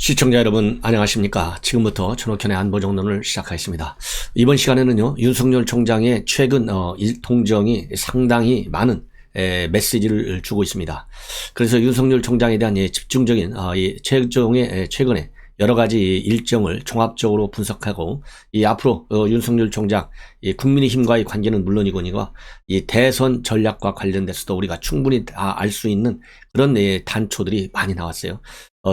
시청자 여러분 안녕하십니까. 지금부터 전옥현의 안보정론을 시작하겠습니다. 이번 시간에는요, 윤석열 총장의 최근 통정이 상당히 많은 메시지를 주고 있습니다. 그래서 윤석열 총장에 대한 집중적인 최근에 여러 가지 일정을 종합적으로 분석하고, 앞으로 윤석열 총장 국민의힘과의 관계는 물론이거니와 이 대선 전략과 관련돼서도 우리가 충분히 다 알 수 있는 그런 단초들이 많이 나왔어요.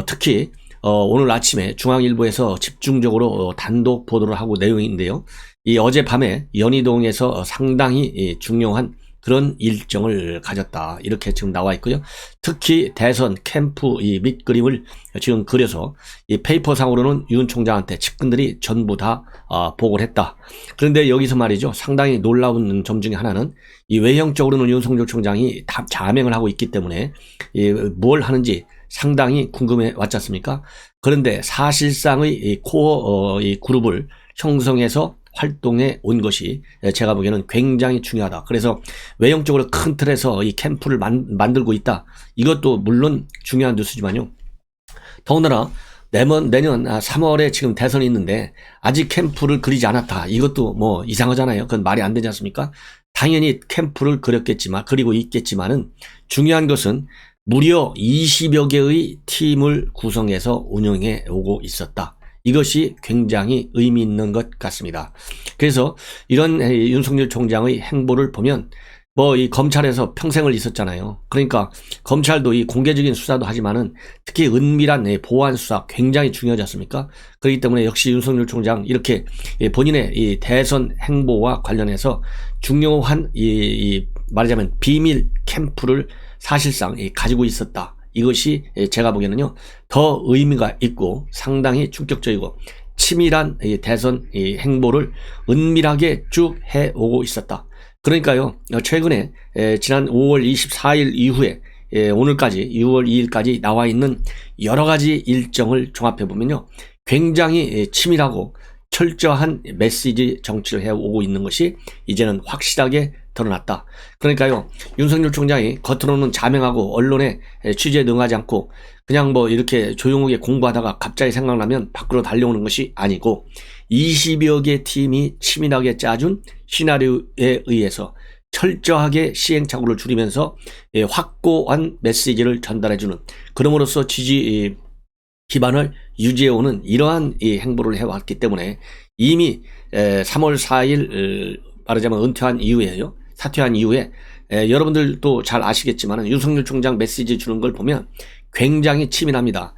특히 오늘 아침에 중앙일보에서 집중적으로 단독 보도를 하고 내용인데요. 어젯밤에 연희동에서 상당히 중요한 그런 일정을 가졌다, 이렇게 지금 나와 있고요. 특히 대선 캠프 밑그림을 지금 그려서 페이퍼상으로는 윤 총장한테 측근들이 전부 다 보고를 했다. 그런데 여기서 말이죠, 상당히 놀라운 점 중에 하나는 외형적으로는 윤석열 총장이 다 자명을 하고 있기 때문에 뭘 하는지 상당히 궁금해 왔지 않습니까? 그런데 사실상의 코어 그룹을 형성해서 활동해 온 것이 제가 보기에는 굉장히 중요하다. 그래서 외형적으로 큰 틀에서 이 캠프를 만들고 있다. 이것도 물론 중요한 뉴스지만요. 더군다나 내년 3월에 지금 대선이 있는데 아직 캠프를 그리지 않았다. 이것도 뭐 이상하잖아요. 그건 말이 안 되지 않습니까? 당연히 캠프를 그리고 있겠지만은 중요한 것은 무려 20여 개의 팀을 구성해서 운영해 오고 있었다. 이것이 굉장히 의미 있는 것 같습니다. 그래서 이런 윤석열 총장의 행보를 보면 이 검찰에서 평생을 있었잖아요. 그러니까 검찰도 이 공개적인 수사도 하지만은 특히 은밀한 보안 수사 굉장히 중요하지 않습니까? 그렇기 때문에 역시 윤석열 총장 이렇게 본인의 이 대선 행보와 관련해서 중요한 말하자면 비밀 캠프를 사실상 가지고 있었다. 이것이 제가 보기에는요, 더 의미가 있고 상당히 충격적이고 치밀한 대선 행보를 은밀하게 쭉 해오고 있었다. 그러니까요, 최근에 지난 5월 24일 이후에 오늘까지 6월 2일까지 나와 있는 여러 가지 일정을 종합해 보면요, 굉장히 치밀하고 철저한 메시지 정치를 해오고 있는 것이 이제는 확실하게 드러났다. 그러니까요, 윤석열 총장이 겉으로는 자명하고 언론에 취재에 응하지 않고 그냥 이렇게 조용하게 공부하다가 갑자기 생각나면 밖으로 달려오는 것이 아니고 20여 개 팀이 치밀하게 짜준 시나리오에 의해서 철저하게 시행착오를 줄이면서 확고한 메시지를 전달해주는, 그럼으로써 지지 기반을 유지해오는 이러한 행보를 해왔기 때문에 이미 3월 4일 말하자면 사퇴한 이후에 여러분들도 잘 아시겠지만 윤석열 총장 메시지 주는 걸 보면 굉장히 치밀합니다.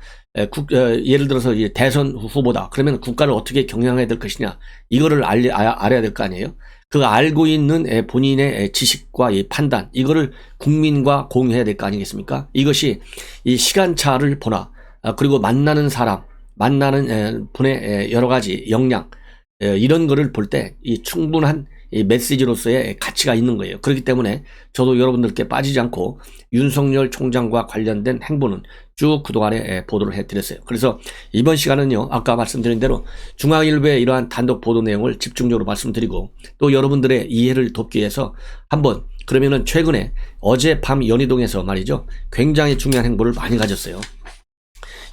예를 들어서 대선 후보다 그러면 국가를 어떻게 경영해야 될 것이냐, 이거를 알아야 될 거 아니에요. 그 알고 있는 본인의 지식과 판단, 이거를 국민과 공유해야 될 거 아니겠습니까? 이것이 이 시간차를 보나, 그리고 만나는 사람, 만나는 분의 여러 가지 역량, 이런 거를 볼 때 이 충분한 이 메시지로서의 가치가 있는 거예요. 그렇기 때문에 저도 여러분들께 빠지지 않고 윤석열 총장과 관련된 행보는 쭉 그동안에 보도를 해드렸어요. 그래서 이번 시간은요, 아까 말씀드린 대로 중앙일보의 이러한 단독 보도 내용을 집중적으로 말씀드리고, 또 여러분들의 이해를 돕기 위해서 한번, 그러면은 최근에 어젯밤 연희동에서 말이죠, 굉장히 중요한 행보를 많이 가졌어요.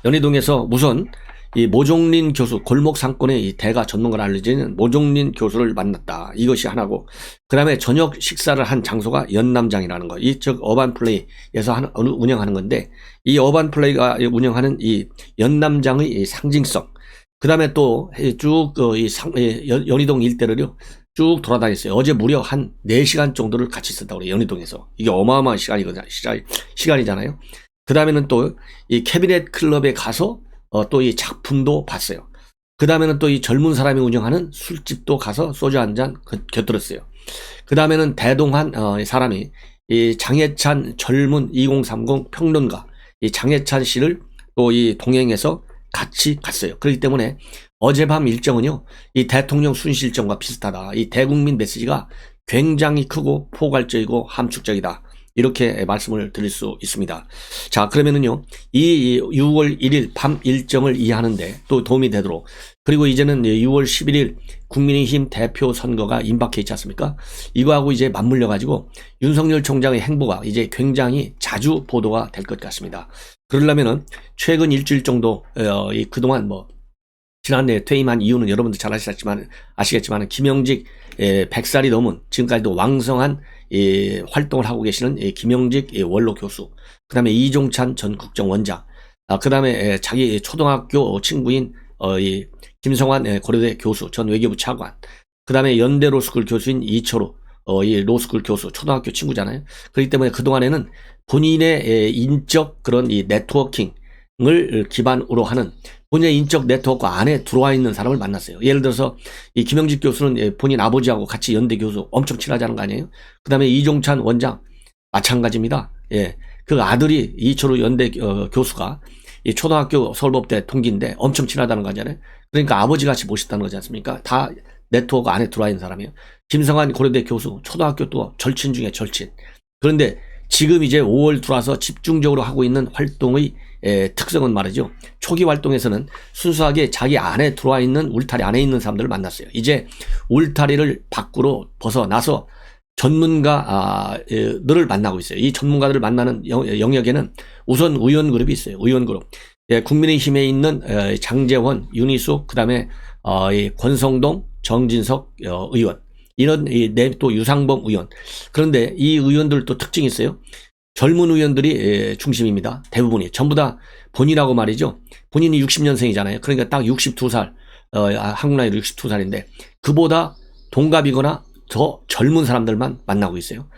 연희동에서 우선 이 모종린 교수, 골목 상권의 이 대가 전문가로 알려지는 모종린 교수를 만났다. 이것이 하나고, 그 다음에 저녁 식사를 한 장소가 연남장이라는 거. 즉 어반플레이에서 운영하는 건데, 이 어반플레이가 운영하는 이 연남장의 상징성. 그 다음에 또 쭉 연희동 일대를요, 쭉 돌아다녔어요. 어제 무려 한 4시간 정도를 같이 있었다고 그래요. 연희동에서. 이게 어마어마한 시간이잖아요. 그 다음에는 또 이 캐비넷 클럽에 가서 또 이 작품도 봤어요. 그 다음에는 또 이 젊은 사람이 운영하는 술집도 가서 소주 한 잔 곁들였어요. 그 다음에는 대동한 사람이 이 장해찬 젊은 2030 평론가, 이 장해찬 씨를 또 이 동행해서 같이 갔어요. 그렇기 때문에 어젯밤 일정은요, 이 대통령 순시 일정과 비슷하다. 이 대국민 메시지가 굉장히 크고 포괄적이고 함축적이다. 이렇게 말씀을 드릴 수 있습니다. 자, 그러면은요, 이 6월 1일 밤 일정을 이해하는데 또 도움이 되도록, 그리고 이제는 6월 11일 국민의힘 대표 선거가 임박해 있지 않습니까? 이거하고 이제 맞물려 가지고 윤석열 총장의 행보가 이제 굉장히 자주 보도가 될 것 같습니다. 그러려면은 최근 일주일 정도 그동안 지난해 퇴임한 이유는 여러분들 잘 아시겠지만 김영직 100살이 넘은 지금까지도 왕성한 활동을 하고 계시는 김영직 원로 교수, 그 다음에 이종찬 전 국정원장, 그 다음에 자기 초등학교 친구인 김성환 고려대 교수 전 외교부 차관, 그 다음에 연대 로스쿨 교수인 이철우 이 로스쿨 교수 초등학교 친구잖아요. 그렇기 때문에 그동안에는 본인의 인적 그런 이 네트워킹을 기반으로 하는 본인의 인적 네트워크 안에 들어와 있는 사람을 만났어요. 예를 들어서 이 김영직 교수는 본인 아버지하고 같이 연대 교수 엄청 친하자는 거 아니에요? 그 다음에 이종찬 원장 마찬가지입니다. 그 아들이 이철우 연대 교수가 이 초등학교 서울법대 동기인데 엄청 친하다는 거잖아요. 그러니까 아버지 같이 모셨다는 거지 않습니까? 다 네트워크 안에 들어와 있는 사람이에요. 김성환 고려대 교수 초등학교 또 절친 중에 절친. 그런데 지금 이제 5월 들어와서 집중적으로 하고 있는 활동의 특성은 말이죠. 초기 활동에서는 순수하게 자기 안에 들어와 있는 울타리 안에 있는 사람들을 만났어요. 이제 울타리를 밖으로 벗어나서 전문가들을 만나고 있어요. 이 전문가들을 만나는 영역에는 우선 의원 그룹이 있어요. 의원 그룹. 국민의힘에 있는 장제원, 윤희숙, 그 다음에 권성동, 정진석 의원. 이런 또 유상범 의원. 그런데 이 의원들도 특징이 있어요. 젊은 의원들이 중심입니다. 대부분이 전부 다 본인하고 말이죠. 본인이 60년생이잖아요. 그러니까 딱 62살, 한국 나이로 62살인데 그보다 동갑이거나 더 젊은 사람들만 만나고 있어요.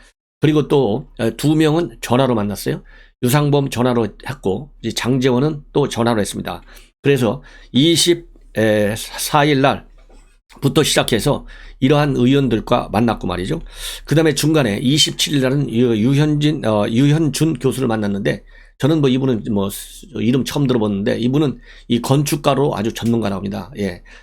그리고 또 2명은 전화로 만났어요. 유상범 전화로 했고 이제 장제원은 또 전화로 했습니다. 그래서 24일 날부터 시작해서 이러한 의원들과 만났고 말이죠. 그 다음에 중간에 27일 날은 유현준 교수를 만났는데 저는 이분은 이름 처음 들어봤는데 이분은 이 건축가로 아주 전문가랍니다.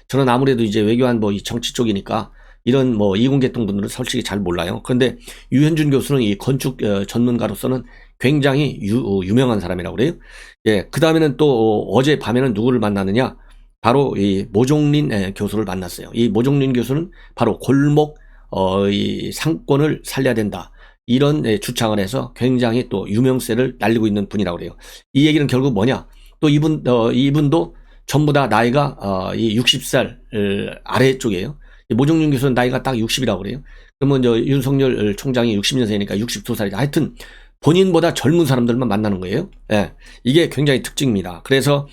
저는 아무래도 이제 외교한 이 정치 쪽이니까 이런 이공계통 분들은 솔직히 잘 몰라요. 그런데 유현준 교수는 이 건축 전문가로서는 굉장히 유명한 사람이라고 그래요. 그 다음에는 또 어제 밤에는 누구를 만났느냐? 바로 이 모종린 교수를 만났어요. 이 모종린 교수는 바로 골목 이 상권을 살려야 된다. 이런 주창을 해서 굉장히 또 유명세를 날리고 있는 분이라고 그래요. 이 얘기는 결국 뭐냐? 또 이분도 전부 다 나이가 이 60살 아래쪽이에요. 모종린 교수는 나이가 딱 60이라고 그래요. 그러면 윤석열 총장이 60년생이니까 62살이다. 하여튼 본인보다 젊은 사람들만 만나는 거예요. 이게 굉장히 특징입니다. 그래서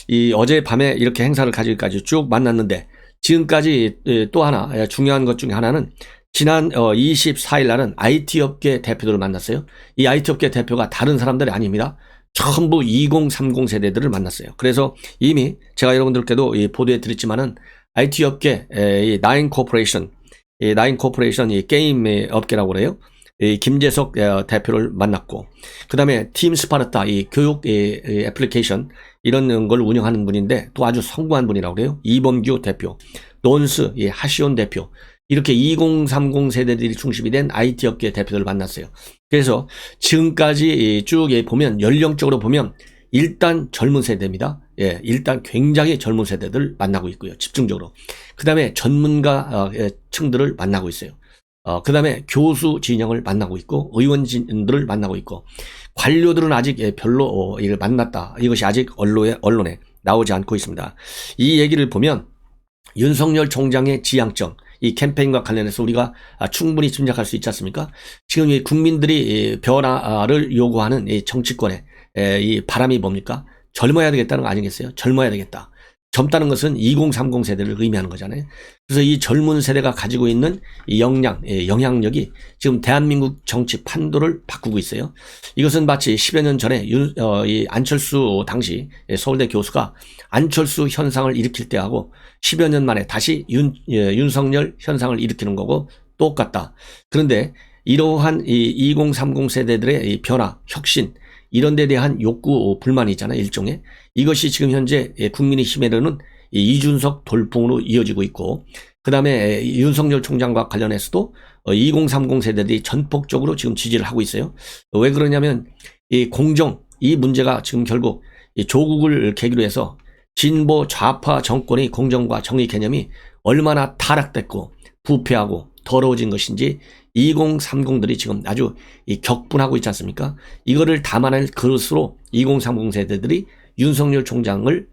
이 어제 밤에 이렇게 행사를 가지기까지 쭉 만났는데 지금까지 또 하나 중요한 것 중에 하나는 지난 24일 날은 IT 업계 대표들을 만났어요. 이 IT 업계 대표가 다른 사람들이 아닙니다. 전부 2030 세대들을 만났어요. 그래서 이미 제가 여러분들께도 보도해 드렸지만은 IT 업계 이 나인 코퍼레이션 이 게임 업계라고 그래요. 이 김재석 대표를 만났고, 그 다음에 팀 스파르타 이 교육 애플리케이션 이런 걸 운영하는 분인데 또 아주 성공한 분이라고 그래요. 이범규 대표, 논스 하시온 대표, 이렇게 2030 세대들이 중심이 된 IT 업계 대표들을 만났어요. 그래서 지금까지 쭉 보면 연령적으로 보면 일단 젊은 세대입니다. 일단 굉장히 젊은 세대들 만나고 있고요. 집중적으로. 그 다음에 전문가 층들을 만나고 있어요. 그 다음에 교수 진영을 만나고 있고 의원진들을 만나고 있고 관료들은 아직 별로 이를 만났다. 이것이 아직 언론에 나오지 않고 있습니다. 이 얘기를 보면 윤석열 총장의 지향점, 이 캠페인과 관련해서 우리가 충분히 짐작할 수 있지 않습니까? 지금 이 국민들이 변화를 요구하는 이 정치권의 이 바람이 뭡니까? 젊어야 되겠다는 거 아니겠어요? 젊어야 되겠다. 젊다는 것은 2030 세대를 의미하는 거잖아요. 그래서 이 젊은 세대가 가지고 있는 이 영향력이 지금 대한민국 정치 판도를 바꾸고 있어요. 이것은 마치 10여 년 전에 이 안철수 당시 서울대 교수가 안철수 현상을 일으킬 때하고 10여 년 만에 다시 윤석열 현상을 일으키는 거고 똑같다. 그런데 이러한 이 2030 세대들의 이 변화, 혁신, 이런 데 대한 욕구, 불만이 있잖아요. 일종의. 이것이 지금 현재 국민의힘에는 이준석 돌풍으로 이어지고 있고, 그 다음에 윤석열 총장과 관련해서도 2030 세대들이 전폭적으로 지금 지지를 하고 있어요. 왜 그러냐면 이 공정, 이 문제가 지금 결국 이 조국을 계기로 해서 진보 좌파 정권의 공정과 정의 개념이 얼마나 타락됐고 부패하고 더러워진 것인지 2030들이 지금 아주 격분하고 있지 않습니까? 이거를 담아낼 그릇으로 2030 세대들이 윤석열 총장을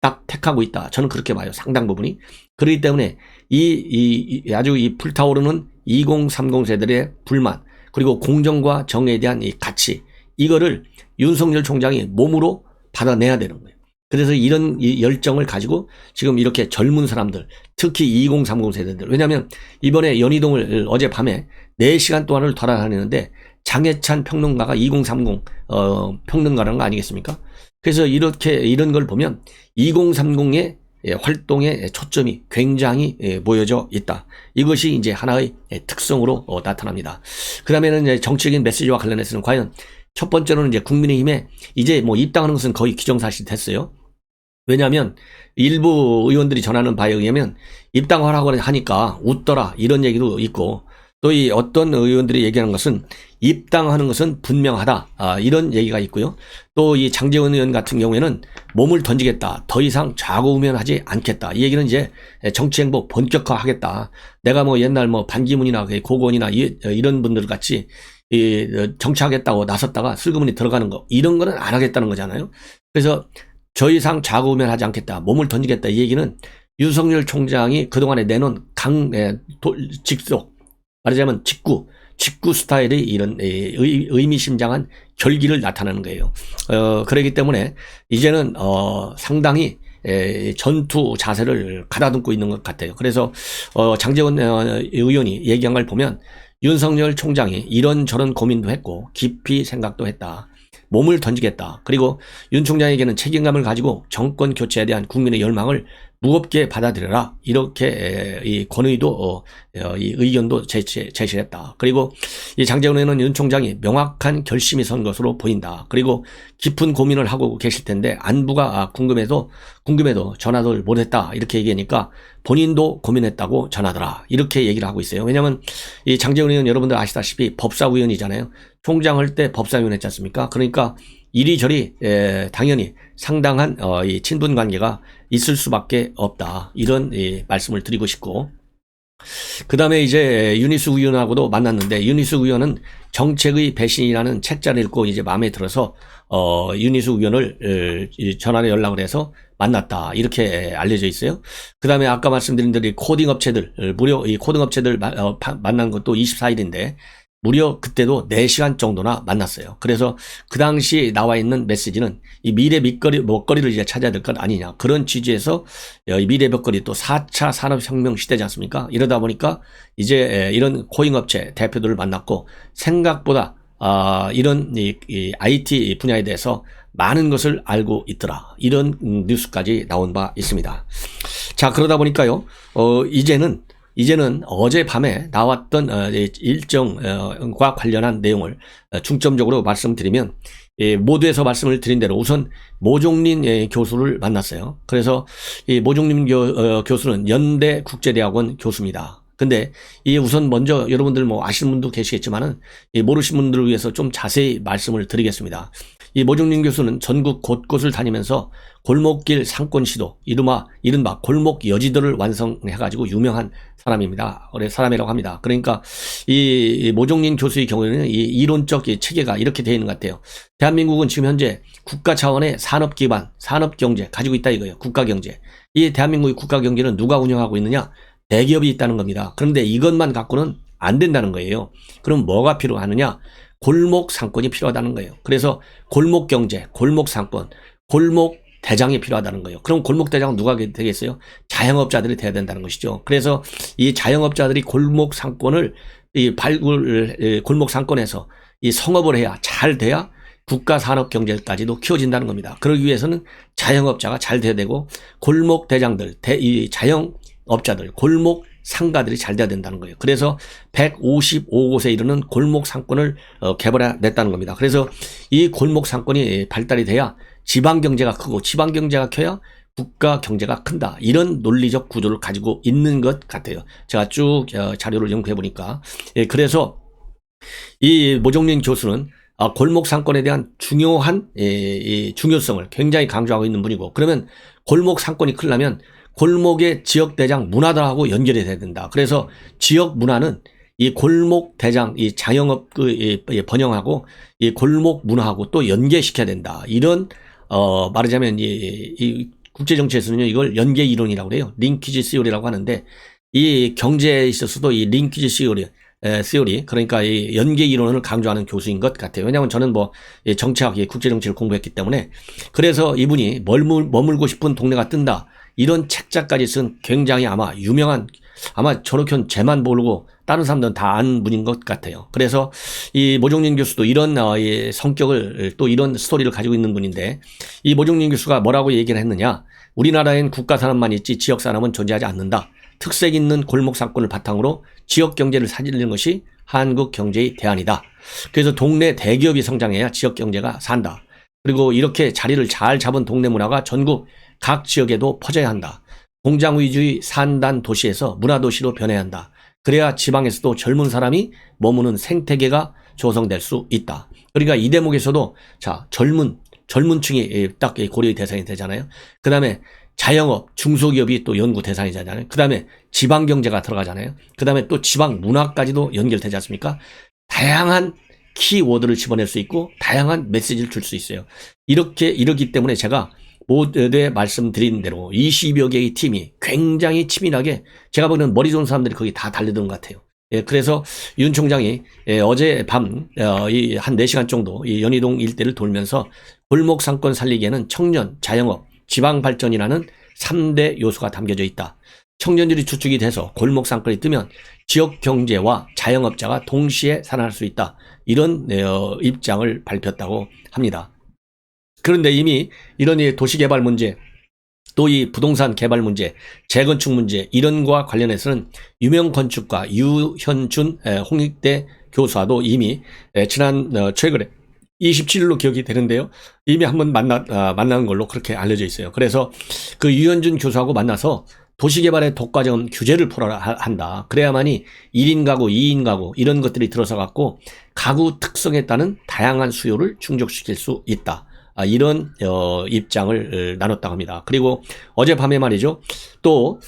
딱 택하고 있다. 저는 그렇게 봐요. 상당 부분이. 그렇기 때문에 아주 불타오르는 2030 세대들의 불만, 그리고 공정과 정의에 대한 이 가치, 이거를 윤석열 총장이 몸으로 받아내야 되는 거예요. 그래서 이런 열정을 가지고 지금 이렇게 젊은 사람들, 특히 2030 세대들, 왜냐하면 이번에 연희동을 어젯밤에 4시간 동안을 돌아다니는데 장해찬 평론가가 2030 평론가라는 거 아니겠습니까? 그래서 이런 걸 보면 2030의 활동의 초점이 굉장히 모여져 있다. 이것이 이제 하나의 특성으로 나타납니다. 그 다음에는 이제 정치적인 메시지와 관련해서는 과연 첫 번째로는 이제 국민의힘에 이제 뭐 입당하는 것은 거의 기정사실이 됐어요. 왜냐하면 일부 의원들이 전하는 바에 의하면 입당하라고 하니까 웃더라, 이런 얘기도 있고, 또 이 어떤 의원들이 얘기하는 것은 입당하는 것은 분명하다, 이런 얘기가 있고요. 또 이 장제원 의원 같은 경우에는 몸을 던지겠다, 더 이상 좌고우면하지 않겠다, 이 얘기는 이제 정치행보 본격화하겠다. 내가 뭐 옛날 뭐 반기문이나 고건이나 이런 분들 같이 정치하겠다고 나섰다가 슬그머니 들어가는 거, 이런 거는 안 하겠다는 거잖아요. 그래서 더 이상 좌고우면하지 않겠다, 몸을 던지겠다, 이 얘기는 윤석열 총장이 그동안에 내놓은 직속, 말하자면 직구 스타일의 이런 의미심장한 결기를 나타내는 거예요. 그렇기 때문에 이제는 상당히 전투 자세를 가다듬고 있는 것 같아요. 그래서 장제원 의원이 얘기한 걸 보면 윤석열 총장이 이런저런 고민도 했고 깊이 생각도 했다. 몸을 던지겠다. 그리고 윤 총장에게는 책임감을 가지고 정권 교체에 대한 국민의 열망을 무겁게 받아들여라. 이렇게 이 권의도 이 의견도 제시했다. 그리고 이 장제원 의원은 윤 총장이 명확한 결심이 선 것으로 보인다. 그리고 깊은 고민을 하고 계실 텐데 안부가 궁금해도 전화를 못했다. 이렇게 얘기하니까 본인도 고민했다고 전하더라. 이렇게 얘기를 하고 있어요. 왜냐하면 이 장제원 의원 여러분들 아시다시피 법사위원이잖아요. 총장 할 때 법사위원 했지 않습니까? 그러니까 이리저리 당연히 상당한 이 친분 관계가 있을 수밖에 없다. 이런 말씀을 드리고 싶고, 그 다음에 이제 윤희숙 의원하고도 만났는데 윤희숙 의원은 정책의 배신이라는 책자를 읽고 이제 마음에 들어서 윤희숙 의원을 전화로 연락을 해서 만났다. 이렇게 알려져 있어요. 그 다음에 아까 말씀드린 대로 코딩 업체들, 무려 이 코딩 업체들 만난 것도 24일인데 무려 그때도 4시간 정도나 만났어요. 그래서 그 당시 나와 있는 메시지는 이 미래 먹거리를 이제 찾아야 될 것 아니냐. 그런 취지에서 이 미래 먹거리, 또 4차 산업혁명 시대지 않습니까? 이러다 보니까 이제 이런 코딩 업체 대표들을 만났고 생각보다 이런 이 IT 분야에 대해서 많은 것을 알고 있더라. 이런 뉴스까지 나온 바 있습니다. 자, 그러다 보니까요, 이제는 어젯밤에 나왔던 일정과 관련한 내용을 중점적으로 말씀드리면, 모두에서 말씀을 드린 대로 우선 모종린 교수를 만났어요. 그래서 이 모종린 교수는 연대 국제대학원 교수입니다. 근데 우선 먼저 여러분들 뭐 아시는 분도 계시겠지만은 모르시는 분들을 위해서 좀 자세히 말씀을 드리겠습니다. 이 모종린 교수는 전국 곳곳을 다니면서 골목길 상권시도, 이른바 골목 여지도를 완성해가지고 유명한 사람이라고 합니다. 그러니까 이 모종린 교수의 경우에는 이 이론적 체계가 이렇게 되어 있는 것 같아요. 대한민국은 지금 현재 국가 차원의 산업 기반, 산업 경제 가지고 있다 이거예요. 국가 경제. 이 대한민국의 국가 경제는 누가 운영하고 있느냐? 대기업이 있다는 겁니다. 그런데 이것만 갖고는 안 된다는 거예요. 그럼 뭐가 필요하느냐? 골목 상권이 필요하다는 거예요. 그래서 골목 경제, 골목 상권, 골목 대장이 필요하다는 거예요. 그럼 골목 대장은 누가 되겠어요? 자영업자들이 돼야 된다는 것이죠. 그래서 이 자영업자들이 골목 상권을 골목 상권에서 이 성업을 해야, 잘 돼야 국가 산업 경제까지도 키워진다는 겁니다. 그러기 위해서는 자영업자가 잘 돼야 되고, 골목 대장들, 이 자영업자들, 골목 상가들이 잘 돼야 된다는 거예요. 그래서 155곳에 이르는 골목 상권을 개발해냈다는 겁니다. 그래서 이 골목 상권이 발달이 돼야 지방 경제가 크고, 지방 경제가 커야 국가 경제가 큰다. 이런 논리적 구조를 가지고 있는 것 같아요. 제가 쭉 자료를 연구해 보니까. 예, 그래서 이 모종린 교수는 골목 상권에 대한 중요한 이 중요성을 굉장히 강조하고 있는 분이고, 그러면 골목 상권이 크려면 골목의 지역 대장 문화들하고 연결이 돼야 된다. 그래서 지역 문화는 이 골목 대장, 이 자영업 번영하고 이 골목 문화하고 또 연계시켜야 된다. 이런 말하자면 이 국제 정치에서는요, 이걸 연계 이론이라고 해요. 링키지 시오리라고 하는데, 이 경제에 있어서도 이 링키지 시오리, 그러니까 이 연계 이론을 강조하는 교수인 것 같아요. 왜냐하면 저는 뭐 정치학, 국제 정치를 공부했기 때문에. 그래서 이분이 머물고 싶은 동네가 뜬다, 이런 책자까지 쓴 굉장히 아마 유명한, 아마 저렇게 쟤만 모르고 다른 사람들은 다 아는 분인 것 같아요. 그래서 이 모종린 교수도 이런 이 성격을, 또 이런 스토리를 가지고 있는 분인데, 이 모종린 교수가 뭐라고 얘기를 했느냐, 우리나라엔 국가 산업만 있지 지역 산업은 존재하지 않는다. 특색 있는 골목 상권을 바탕으로 지역 경제를 살리는 것이 한국 경제의 대안이다. 그래서 동네 대기업이 성장해야 지역 경제가 산다. 그리고 이렇게 자리를 잘 잡은 동네 문화가 전국 각 지역에도 퍼져야 한다. 공장 위주의 산단 도시에서 문화도시로 변해야 한다. 그래야 지방에서도 젊은 사람이 머무는 생태계가 조성될 수 있다. 그러니까 이 대목에서도 젊은 층이 딱 고려의 대상이 되잖아요. 그 다음에 자영업, 중소기업이 또 연구 대상이 되잖아요. 그 다음에 지방경제가 들어가잖아요. 그 다음에 또 지방 문화까지도 연결되지 않습니까? 다양한 키워드를 집어낼 수 있고 다양한 메시지를 줄 수 있어요. 이러기 때문에 제가 모두에 말씀드린 대로 20여 개의 팀이 굉장히 치밀하게, 제가 보는 머리 좋은 사람들이 거기 다 달려드는 것 같아요. 예, 그래서 윤 총장이 어제 밤 한 4시간 정도 이 연희동 일대를 돌면서 골목 상권 살리기에는 청년, 자영업, 지방 발전이라는 3대 요소가 담겨져 있다. 청년들이 주축이 돼서 골목 상권이 뜨면 지역 경제와 자영업자가 동시에 살아날 수 있다. 이런 입장을 밝혔다고 합니다. 그런데 이미 이런 도시개발 문제, 또 이 부동산 개발 문제, 재건축 문제, 이런 거와 관련해서는 유명 건축가 유현준 홍익대 교수와도 이미 최근에 27일로 기억이 되는데요, 이미 한번 만난 걸로 그렇게 알려져 있어요. 그래서 그 유현준 교수하고 만나서 도시개발의 독과점 규제를 풀어야 한다. 그래야만이 1인 가구, 2인 가구 이런 것들이 들어서 갖고 가구 특성에 따른 다양한 수요를 충족시킬 수 있다. 이런 입장을 나눴다고 합니다. 그리고 어젯밤에 말이죠, 또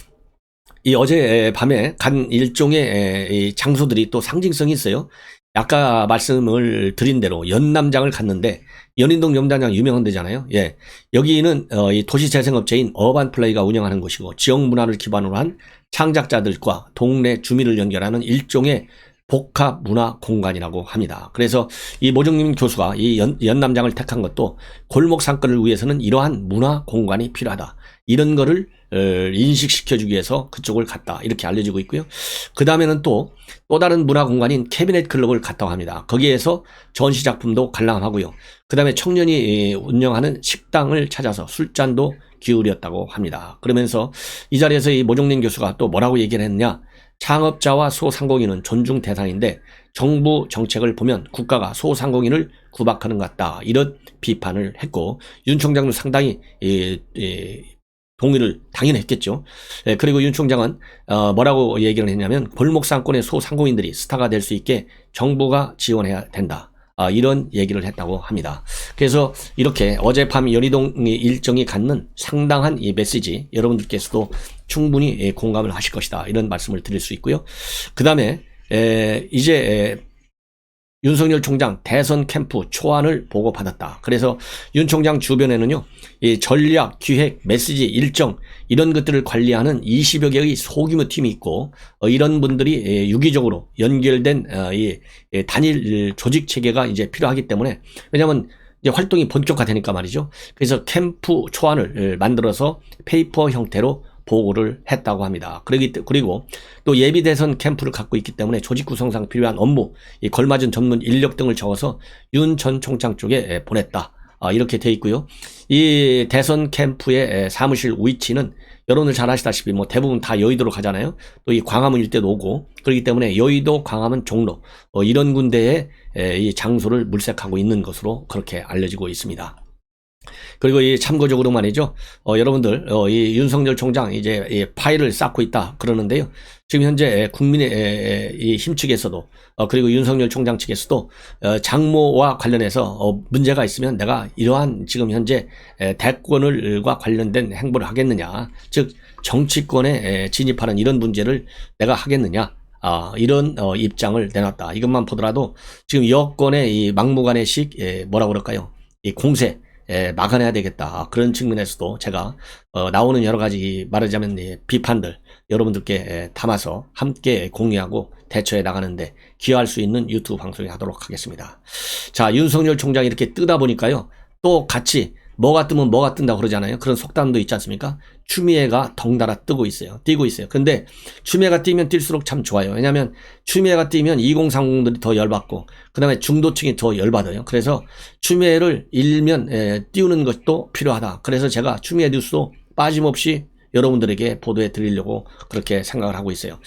이 어젯밤에 간 일종의 이 장소들이 또 상징성이 있어요. 아까 말씀을 드린 대로 연남장을 갔는데, 연인동 연남장 유명한 데잖아요. 예, 여기는 이 도시재생업체인 어반플레이가 운영하는 곳이고, 지역 문화를 기반으로 한 창작자들과 동네 주민을 연결하는 일종의 복합 문화 공간이라고 합니다. 그래서 이 모종민 교수가 이 연남장을 택한 것도 골목 상권을 위해서는 이러한 문화 공간이 필요하다, 이런 거를 인식시켜주기 위해서 그쪽을 갔다, 이렇게 알려지고 있고요. 그 다음에는 또 다른 문화 공간인 캐비넷 클럽을 갔다고 합니다. 거기에서 전시 작품도 관람하고요. 그 다음에 청년이 운영하는 식당을 찾아서 술잔도 기울였다고 합니다. 그러면서 이 자리에서 이 모종린 교수가 또 뭐라고 얘기를 했느냐, 창업자와 소상공인은 존중 대상인데 정부 정책을 보면 국가가 소상공인을 구박하는 것 같다, 이런 비판을 했고, 윤 총장도 상당히 동의를 당연히 했겠죠. 그리고 윤 총장은 뭐라고 얘기를 했냐면, 골목 상권의 소상공인들이 스타가 될 수 있게 정부가 지원해야 된다, 이런 얘기를 했다고 합니다. 그래서 이렇게 어젯밤 연희동 일정이 갖는 상당한 이 메시지, 여러분들께서도 충분히 공감을 하실 것이다, 이런 말씀을 드릴 수 있고요. 그 다음에 이제 윤석열 총장 대선 캠프 초안을 보고받았다. 그래서 윤 총장 주변에는요, 이 전략, 기획, 메시지, 일정 이런 것들을 관리하는 20여 개의 소규모 팀이 있고, 이런 분들이 유기적으로 연결된 이 단일 조직 체계가 이제 필요하기 때문에, 왜냐하면 이제 활동이 본격화되니까 말이죠. 그래서 캠프 초안을 만들어서 페이퍼 형태로 보고를 했다고 합니다. 그리고 또 예비 대선 캠프를 갖고 있기 때문에 조직 구성상 필요한 업무, 이 걸맞은 전문 인력 등을 적어서 윤 전 총장 쪽에 보냈다, 이렇게 돼 있고요. 이 대선 캠프의 사무실 위치는 여러분들 잘 아시다시피 뭐 대부분 다 여의도로 가잖아요. 또 이 광화문 일대도 오고, 그렇기 때문에 여의도, 광화문, 종로 이런 군데에 이 장소를 물색하고 있는 것으로 그렇게 알려지고 있습니다. 그리고 이 참고적으로 말이죠. 여러분들, 이 윤석열 총장 이제 이 파일을 쌓고 있다 그러는데요. 지금 현재 국민의 이 힘 측에서도, 그리고 윤석열 총장 측에서도, 장모와 관련해서, 문제가 있으면 내가 이러한 지금 현재 대권과 관련된 행보를 하겠느냐. 즉, 정치권에 진입하는 이런 문제를 내가 하겠느냐. 이런 입장을 내놨다. 이것만 보더라도 지금 여권의 이 막무가내식 뭐라 그럴까요? 이 공세 막아내야 되겠다. 그런 측면에서도 제가 나오는 여러 가지 말하자면 비판들 여러분들께 담아서 함께 공유하고 대처해 나가는데 기여할 수 있는 유튜브 방송을 하도록 하겠습니다. 자, 윤석열 총장이 이렇게 뜨다 보니까요. 또 같이 뭐가 뜨면 뭐가 뜬다고 그러잖아요. 그런 속담도 있지 않습니까? 추미애가 덩달아 뛰고 있어요. 근데 추미애가 뛰면 뛸수록 참 좋아요. 왜냐하면 추미애가 뛰면 2030들이 더 열받고 그 다음에 중도층이 더 열받아요. 그래서 추미애를 일면 띄우는 것도 필요하다. 그래서 제가 추미애 뉴스도 빠짐없이 여러분들에게 보도해 드리려고 그렇게 생각을 하고 있어요.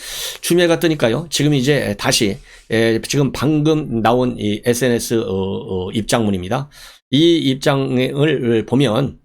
추미애가 뜨니까요. 지금 이제 다시 지금 방금 나온 이 SNS 입장문입니다. 이 입장을 보면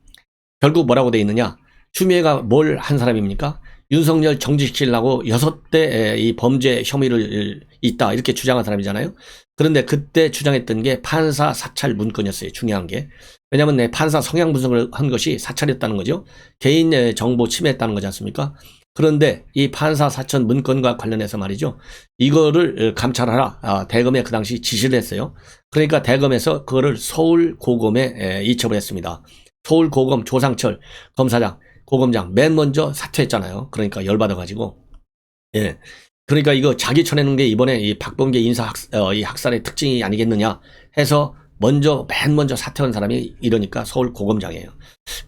결국 뭐라고 돼 있느냐. 추미애가 뭘 한 사람입니까? 윤석열 정지시키려고 6대 이 범죄 혐의를 있다 이렇게 주장한 사람이잖아요. 그런데 그때 주장했던 게 판사 사찰 문건이었어요. 중요한 게. 왜냐하면 판사 성향 분석을 한 것이 사찰이었다는 거죠. 개인 정보 침해했다는 거지 않습니까? 그런데 이 판사 사찰 문건과 관련해서 말이죠. 이거를 감찰하라. 대검에 그 당시 지시를 했어요. 그러니까 대검에서 그거를 서울고검에 이첩을 했습니다. 서울고검 조상철 검사장, 고검장 맨 먼저 사퇴했잖아요. 그러니까 열받아가지고. 예. 그러니까 이거 자기 쳐내는 게 이번에 이 박범계 이 학살의 특징이 아니겠느냐 해서 맨 먼저 사퇴한 사람이 이러니까 서울고검장이에요.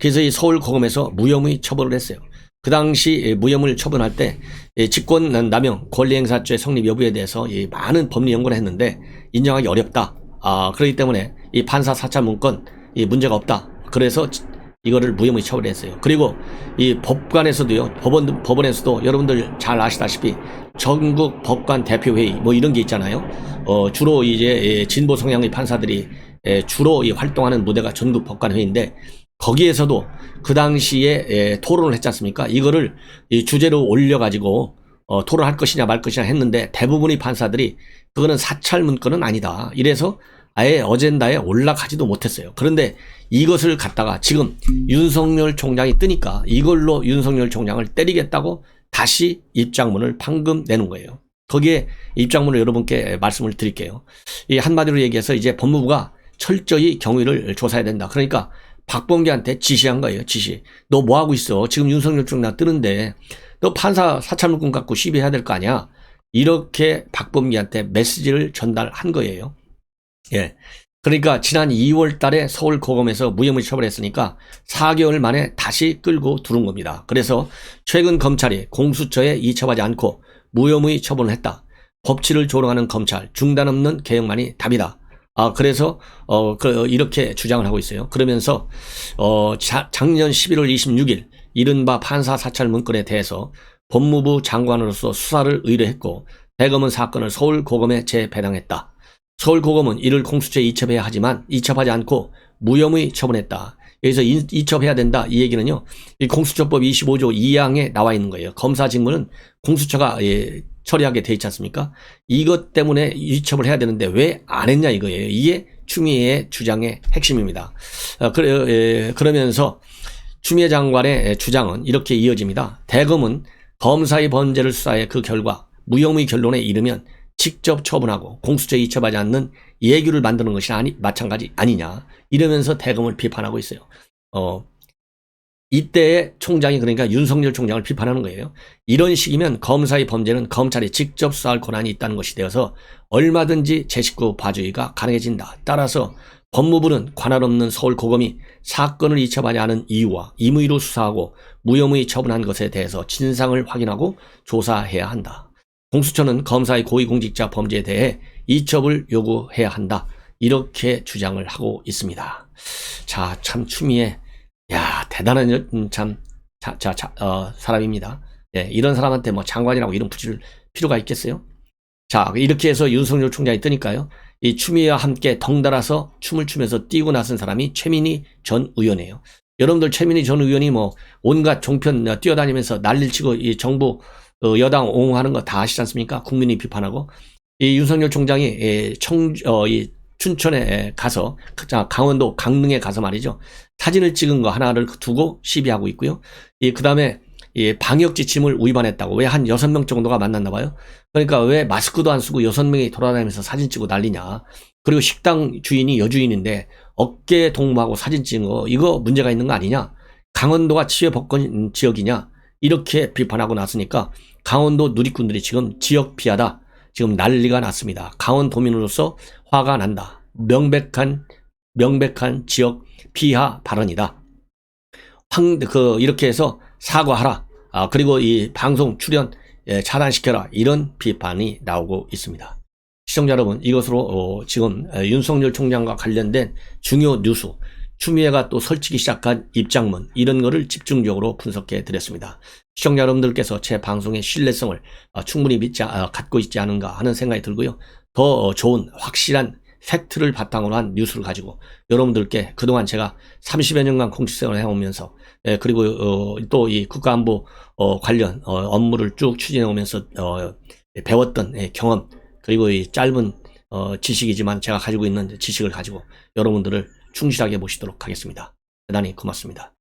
그래서 이 서울고검에서 무혐의 처벌을 했어요. 그 당시 무혐의를 처분할 때 직권남용 권리행사죄 성립 여부에 대해서 많은 법리 연구를 했는데 인정하기 어렵다. 그렇기 때문에 이 판사 사찰 문건 문제가 없다. 그래서 이거를 무혐의 처벌했어요. 그리고 이 법관에서도요, 법원에서도 여러분들 잘 아시다시피 전국 법관 대표회의 뭐 이런 게 있잖아요. 주로 이제 진보 성향의 판사들이 주로 활동하는 무대가 전국 법관회의인데 거기에서도 그 당시에 토론을 했지 않습니까? 이거를 주제로 올려가지고 토론할 것이냐 말 것이냐 했는데 대부분의 판사들이 그거는 사찰 문건은 아니다. 이래서 아예 어젠다에 올라가지도 못했어요. 그런데 이것을 갖다가 지금 윤석열 총장이 뜨니까 이걸로 윤석열 총장을 때리겠다고 다시 입장문을 방금 내는 거예요. 거기에 입장문을 여러분께 말씀을 드릴게요. 이 한마디로 얘기해서 이제 법무부가 철저히 경위를 조사해야 된다. 그러니까 박범계한테 지시한 거예요. 지시. 너 뭐 하고 있어? 지금 윤석열 총장 뜨는데 너 판사 사찰문건 갖고 시비해야 될 거 아니야? 이렇게 박범계한테 메시지를 전달한 거예요. 예. 그러니까 지난 2월 달에 서울고검에서 무혐의 처벌했으니까 4개월 만에 다시 끌고 들어온 겁니다. 그래서 최근 검찰이 공수처에 이첩하지 않고 무혐의 처분을 했다. 법치를 조롱하는 검찰, 중단 없는 개혁만이 답이다. 그래서 이렇게 주장을 하고 있어요. 그러면서 작년 11월 26일 이른바 판사 사찰 문건에 대해서 법무부 장관으로서 수사를 의뢰했고 대검은 사건을 서울고검에 재배당했다. 서울고검은 이를 공수처에 이첩해야 하지만 이첩하지 않고 무혐의 처분했다. 여기서 이첩해야 된다. 이 얘기는요. 이 공수처법 25조 2항에 나와 있는 거예요. 검사 직무는 공수처가 처리하게 돼 있지 않습니까? 이것 때문에 이첩을 해야 되는데 왜 안 했냐 이거예요. 이게 추미애의 주장의 핵심입니다. 그러면서 추미애 장관의 주장은 이렇게 이어집니다. 대검은 검사의 범죄를 수사해 그 결과 무혐의 결론에 이르면 직접 처분하고 공수처에 이첩하지 않는 예규를 만드는 것이 마찬가지 아니냐. 이러면서 대검을 비판하고 있어요. 이때의 총장이 그러니까 윤석열 총장을 비판하는 거예요. 이런 식이면 검사의 범죄는 검찰이 직접 수사할 권한이 있다는 것이 되어서 얼마든지 제 식구 봐주기가 가능해진다. 따라서 법무부는 관할 없는 서울고검이 사건을 이첩하지 않은 이유와 임의로 수사하고 무혐의 처분한 것에 대해서 진상을 확인하고 조사해야 한다. 공수처는 검사의 고위공직자 범죄에 대해 이첩을 요구해야 한다. 이렇게 주장을 하고 있습니다. 자, 참 추미애, 야, 대단한 사람입니다. 예, 이런 사람한테 뭐 장관이라고 이름 붙일 필요가 있겠어요? 자, 이렇게 해서 윤석열 총장이 뜨니까요. 이 추미애와 함께 덩달아서 춤을 추면서 뛰고 나선 사람이 최민희 전 의원이에요. 여러분들 최민희 전 의원이 뭐 온갖 종편 뛰어다니면서 난리를 치고 이 정부 여당 옹호하는 거 다 아시지 않습니까? 국민이 비판하고 이 윤석열 총장이 이 춘천에 가서 강원도 강릉에 가서 말이죠. 사진을 찍은 거 하나를 두고 시비하고 있고요. 그 다음에 이 방역 지침을 위반했다고 왜 한 6명 정도가 만났나 봐요. 그러니까 왜 마스크도 안 쓰고 6명이 돌아다니면서 사진 찍고 난리냐. 그리고 식당 주인이 여주인인데 어깨 동무하고 사진 찍은 거 이거 문제가 있는 거 아니냐. 강원도가 치외 복권 지역이냐. 이렇게 비판하고 나서니까 강원도 누리꾼들이 지금 지역 피하다. 지금 난리가 났습니다. 강원도민으로서 화가 난다. 명백한 지역 피하 발언이다. 이렇게 해서 사과하라. 그리고 이 방송 출연 차단시켜라. 이런 비판이 나오고 있습니다. 시청자 여러분, 이것으로 지금 윤석열 총장과 관련된 중요 뉴스, 추미애가 또 설치기 시작한 입장문, 이런 거를 집중적으로 분석해 드렸습니다. 시청자 여러분들께서 제 방송의 신뢰성을 충분히 갖고 있지 않은가 하는 생각이 들고요. 더 좋은 확실한 팩트를 바탕으로 한 뉴스를 가지고 여러분들께 그동안 제가 30여 년간 공직생활을 해오면서 그리고 또 이 국가안보 관련 업무를 쭉 추진해 오면서 배웠던 경험, 그리고 이 짧은 지식이지만 제가 가지고 있는 지식을 가지고 여러분들을 충실하게 모시도록 하겠습니다. 대단히 고맙습니다.